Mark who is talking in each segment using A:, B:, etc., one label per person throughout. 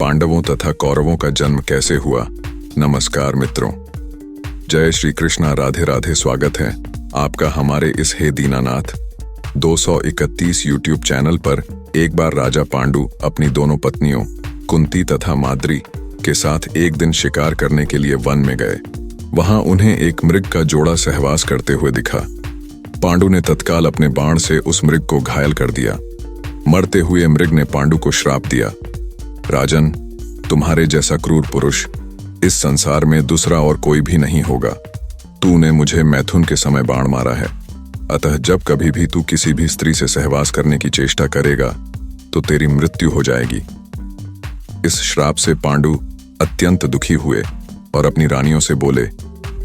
A: पांडवों तथा कौरवों का जन्म कैसे हुआ। नमस्कार मित्रों, जय श्री कृष्णा, राधे राधे। स्वागत है आपका हमारे इस हे दीनानाथ 231 यूट्यूब चैनल पर। एक बार राजा पांडु अपनी दोनों पत्नियों कुंती तथा माद्री के साथ एक दिन शिकार करने के लिए वन में गए। वहां उन्हें एक मृग का जोड़ा सहवास करते हुए दिखा। पांडु ने तत्काल अपने बाण से उस मृग को घायल कर दिया। मरते हुए मृग ने पांडु को श्राप दिया, राजन, तुम्हारे जैसा क्रूर पुरुष इस संसार में दूसरा और कोई भी नहीं होगा। तूने मुझे मैथुन के समय बाण मारा है, अतः जब कभी भी तू किसी भी स्त्री से सहवास करने की चेष्टा करेगा तो तेरी मृत्यु हो जाएगी। इस श्राप से पांडु अत्यंत दुखी हुए और अपनी रानियों से बोले,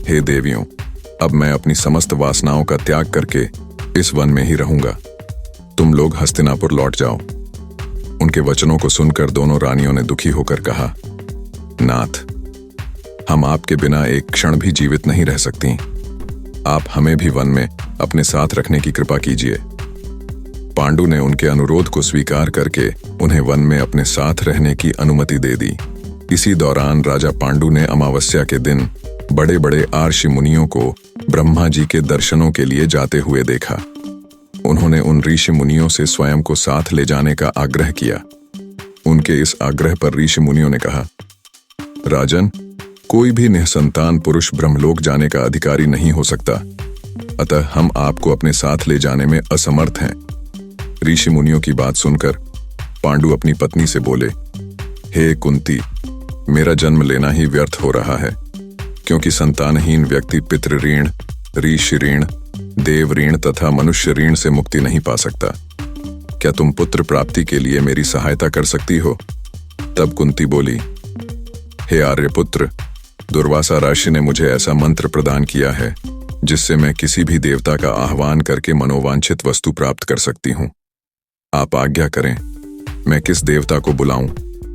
A: हे देवियों, अब मैं अपनी समस्त वासनाओं का त्याग करके इस वन में ही रहूंगा। तुम लोग हस्तिनापुर लौट जाओ। उनके वचनों को सुनकर दोनों रानियों ने दुखी होकर कहा, नाथ, हम आपके बिना एक क्षण भी जीवित नहीं रह सकती। आप हमें भी वन में अपने साथ रखने की कृपा कीजिए। पांडु ने उनके अनुरोध को स्वीकार करके उन्हें वन में अपने साथ रहने की अनुमति दे दी। इसी दौरान राजा पांडु ने अमावस्या के दिन बड़े बड़े आर्षि मुनियों को ब्रह्मा जी के दर्शनों के लिए जाते हुए देखा। उन्होंने उन ऋषि मुनियों से स्वयं को साथ ले जाने का आग्रह किया। उनके इस आग्रह पर ऋषि मुनियों ने कहा, राजन, कोई भी निःसंतान पुरुष ब्रह्मलोक जाने का अधिकारी नहीं हो सकता, अतः हम आपको अपने साथ ले जाने में असमर्थ हैं। ऋषि मुनियों की बात सुनकर पांडु अपनी पत्नी से बोले, हे कुंती, मेरा जन्म लेना ही व्यर्थ हो रहा है, क्योंकि संतानहीन व्यक्ति पितृ ऋण, ऋषि ऋण, देव ऋण तथा मनुष्य ऋण से मुक्ति नहीं पा सकता। क्या तुम पुत्र प्राप्ति के लिए मेरी सहायता कर सकती हो? तब कुंती बोली, हे आर्यपुत्र, दुर्वासा ऋषि ने मुझे ऐसा मंत्र प्रदान किया है जिससे मैं किसी भी देवता का आह्वान करके मनोवांछित वस्तु प्राप्त कर सकती हूँ। आप आज्ञा करें, मैं किस देवता को बुलाऊं?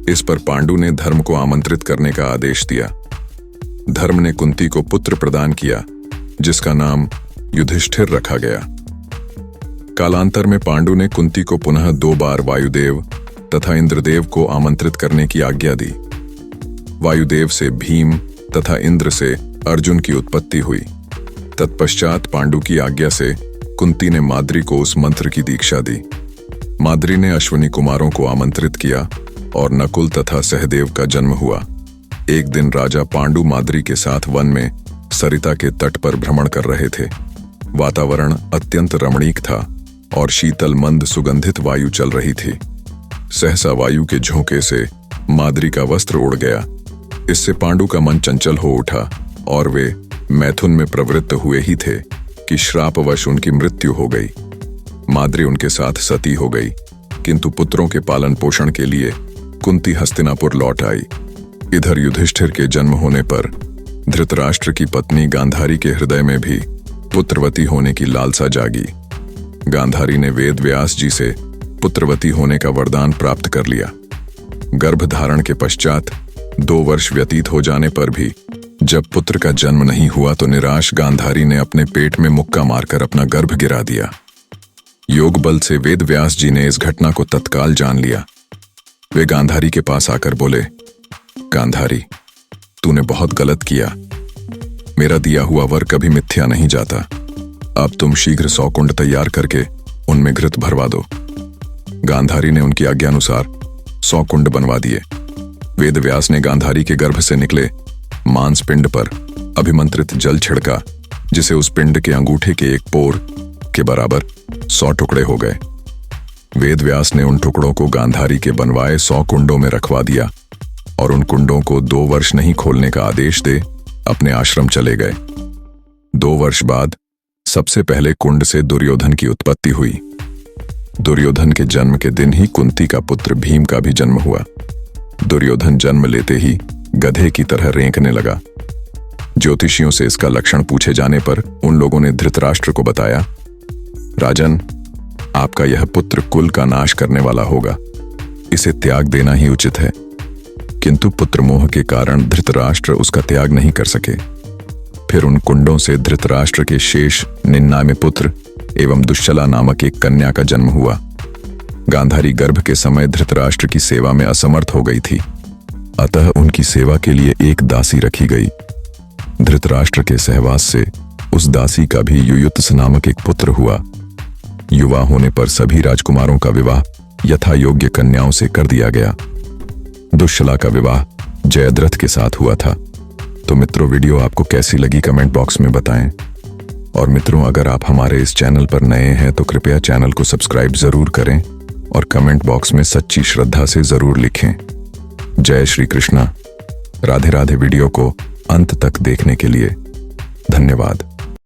A: इस पर पांडु ने धर्म को आमंत्रित करने का आदेश दिया। धर्म ने कुंती को पुत्र प्रदान किया, जिसका नाम युधिष्ठिर रखा गया। कालांतर में पांडु ने कुंती को पुनः 2 बार वायुदेव तथा इंद्रदेव को आमंत्रित करने की आज्ञा दी। वायुदेव से भीम तथा इंद्र से अर्जुन की उत्पत्ति हुई। तत्पश्चात पांडु की आज्ञा से कुंती ने माद्री को उस मंत्र की दीक्षा दी। माद्री ने अश्विनी कुमारों को आमंत्रित किया और नकुल तथा सहदेव का जन्म हुआ। एक दिन राजा पांडु माद्री के साथ वन में सरिता के तट पर भ्रमण कर रहे थे। वातावरण अत्यंत रमणीक था और शीतल मंद सुगंधित वायु चल रही थी। सहसा वायु के झोंके से माद्री का वस्त्र उड़ गया। इससे पांडु का मन चंचल हो उठा और वे मैथुन में प्रवृत्त हुए ही थे कि श्रापवश उनकी मृत्यु हो गई। माद्री उनके साथ सती हो गई, किंतु पुत्रों के पालन पोषण के लिए कुंती हस्तिनापुर लौट आई। इधर युधिष्ठिर के जन्म होने पर धृतराष्ट्र की पत्नी गांधारी के हृदय में भी पुत्रवती होने की लालसा जागी। गांधारी ने वेद व्यास जी से पुत्रवती होने का वरदान प्राप्त कर लिया। गर्भ धारण के पश्चात 2 वर्ष व्यतीत हो जाने पर भी जब पुत्र का जन्म नहीं हुआ तो निराश गांधारी ने अपने पेट में मुक्का मारकर अपना गर्भ गिरा दिया। योग बल से वेद व्यास जी ने इस घटना को तत्काल जान लिया। वे गांधारी के पास आकर बोले, गांधारी, तूने बहुत गलत किया। मेरा दिया हुआ वर कभी मिथ्या नहीं जाता। अब तुम शीघ्र 100 कुंड तैयार करके उनमें घृत भरवा दो। गांधारी ने उनकी आज्ञा अनुसार 100 कुंड बनवा दिए। वेद व्यास ने गांधारी के गर्भ से निकले मांस पिंड पर अभिमंत्रित जल छिड़का, जिसे उस पिंड के अंगूठे के एक पोर के बराबर 100 टुकड़े हो गए। वेद व्यास ने उन टुकड़ों को गांधारी के बनवाए 100 कुंडों में रखवा दिया और उन कुंडों को 2 वर्ष नहीं खोलने का आदेश दे अपने आश्रम चले गए। 2 वर्ष बाद सबसे पहले कुंड से दुर्योधन की उत्पत्ति हुई। दुर्योधन के जन्म के दिन ही कुंती का पुत्र भीम का भी जन्म हुआ। दुर्योधन जन्म लेते ही गधे की तरह रेंकने लगा। ज्योतिषियों से इसका लक्षण पूछे जाने पर उन लोगों ने धृतराष्ट्र को बताया, राजन, आपका यह पुत्र कुल का नाश करने वाला होगा, इसे त्याग देना ही उचित है। किंतु पुत्र मोह के कारण धृतराष्ट्र उसका त्याग नहीं कर सके। फिर उन कुंडों से धृतराष्ट्र के शेष 99 पुत्र एवं दुश्शला नामक एक कन्या का जन्म हुआ। गांधारी गर्भ के समय धृतराष्ट्र की सेवा में असमर्थ हो गई थी। अतः उनकी सेवा के लिए एक दासी रखी गई। धृतराष्ट्र के सहवास से उस दासी का भी युयुत्स नामक एक पुत्र हुआ। युवा होने पर सभी राजकुमारों का विवाह यथा योग्य कन्याओं से कर दिया गया। दुश्शला का विवाह जयद्रथ के साथ हुआ था। तो मित्रों, वीडियो आपको कैसी लगी कमेंट बॉक्स में बताएं। और मित्रों, अगर आप हमारे इस चैनल पर नए हैं तो कृपया चैनल को सब्सक्राइब जरूर करें और कमेंट बॉक्स में सच्ची श्रद्धा से जरूर लिखें। जय श्री कृष्णा। राधे राधे। वीडियो को अंत तक देखने के लिए धन्यवाद।